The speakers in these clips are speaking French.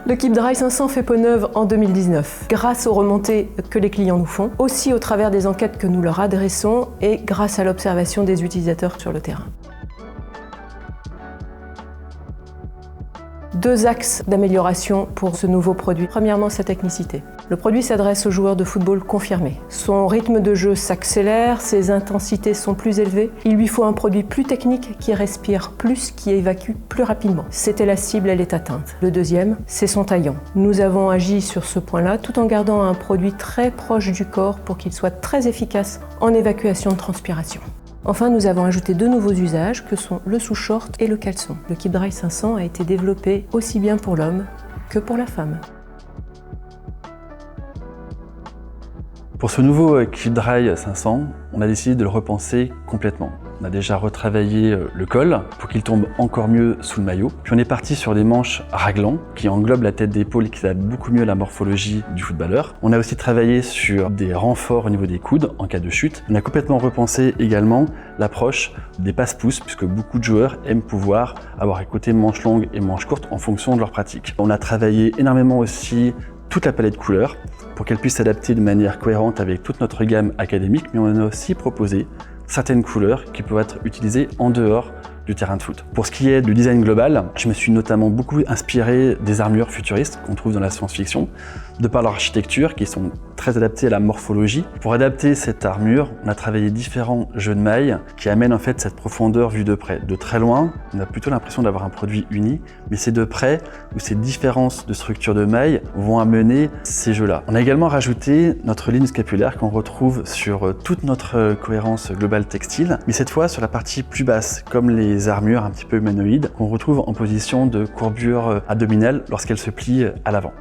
Le Keep Dry 500 fait peau neuve en 2019, grâce aux remontées que les clients nous font, aussi au travers des enquêtes que nous leur adressons et grâce à l'observation des utilisateurs sur le terrain. Deux axes d'amélioration pour ce nouveau produit. Premièrement, sa technicité. Le produit s'adresse aux joueurs de football confirmés. Son rythme de jeu s'accélère, ses intensités sont plus élevées. Il lui faut un produit plus technique qui respire plus, qui évacue plus rapidement. C'était la cible, elle est atteinte. Le deuxième, c'est son taillant. Nous avons agi sur ce point-là tout en gardant un produit très proche du corps pour qu'il soit très efficace en évacuation de transpiration. Enfin, nous avons ajouté deux nouveaux usages que sont le sous-short et le caleçon. Le Keep Dry 500 a été développé aussi bien pour l'homme que pour la femme. Pour ce nouveau Keep Dry 500, on a décidé de le repenser complètement. On a déjà retravaillé le col pour qu'il tombe encore mieux sous le maillot. Puis on est parti sur des manches raglan qui englobent la tête d'épaule et qui adaptent beaucoup mieux la morphologie du footballeur. On a aussi travaillé sur des renforts au niveau des coudes en cas de chute. On a complètement repensé également l'approche des passe-pouces puisque beaucoup de joueurs aiment pouvoir avoir un côté manches longues et manches courtes en fonction de leur pratique. On a travaillé énormément aussi toute la palette couleurs pour qu'elle puisse s'adapter de manière cohérente avec toute notre gamme académique, mais on a aussi proposé certaines couleurs qui peuvent être utilisées en dehors du terrain de foot. Pour ce qui est du design global, je me suis notamment beaucoup inspiré des armures futuristes qu'on trouve dans la science-fiction, de par leur architecture qui sont très adaptées à la morphologie. Pour adapter cette armure, on a travaillé différents jeux de mailles qui amènent en fait cette profondeur vue de près. De très loin, on a plutôt l'impression d'avoir un produit uni, mais c'est de près où ces différences de structure de mailles vont amener ces jeux-là. On a également rajouté notre ligne scapulaire qu'on retrouve sur toute notre cohérence globale textile, mais cette fois sur la partie plus basse, comme les armures un petit peu humanoïdes qu'on retrouve en position de courbure abdominale lorsqu'elles se plient à l'avant.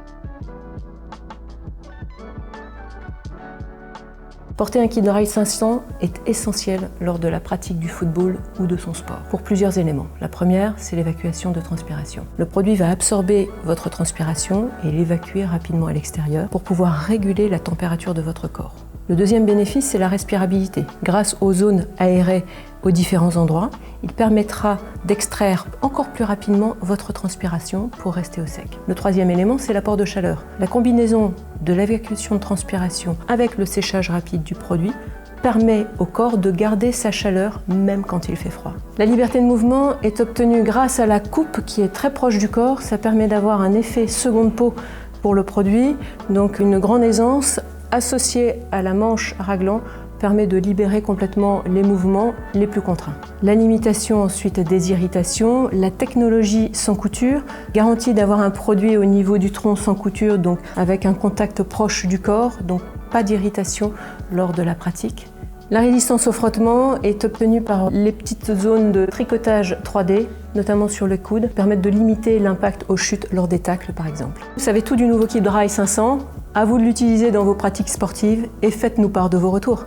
Porter un Keep Dry 500 est essentiel lors de la pratique du football ou de son sport, pour plusieurs éléments. La première, c'est l'évacuation de transpiration. Le produit va absorber votre transpiration et l'évacuer rapidement à l'extérieur pour pouvoir réguler la température de votre corps. Le deuxième bénéfice, c'est la respirabilité. Grâce aux zones aérées aux différents endroits, il permettra d'extraire encore plus rapidement votre transpiration pour rester au sec. Le troisième élément, c'est l'apport de chaleur. La combinaison de l'évacuation de transpiration avec le séchage rapide du produit permet au corps de garder sa chaleur même quand il fait froid. La liberté de mouvement est obtenue grâce à la coupe qui est très proche du corps. Ça permet d'avoir un effet seconde peau pour le produit, donc une grande aisance associée à la manche raglan permet de libérer complètement les mouvements les plus contraints. La limitation ensuite des irritations, la technologie sans couture garantit d'avoir un produit au niveau du tronc sans couture, donc avec un contact proche du corps, donc pas d'irritation lors de la pratique. La résistance au frottement est obtenue par les petites zones de tricotage 3D, notamment sur le coude, permettent de limiter l'impact aux chutes lors des tacles par exemple. Vous savez tout du nouveau Keep Dry 500, à vous de l'utiliser dans vos pratiques sportives et faites-nous part de vos retours.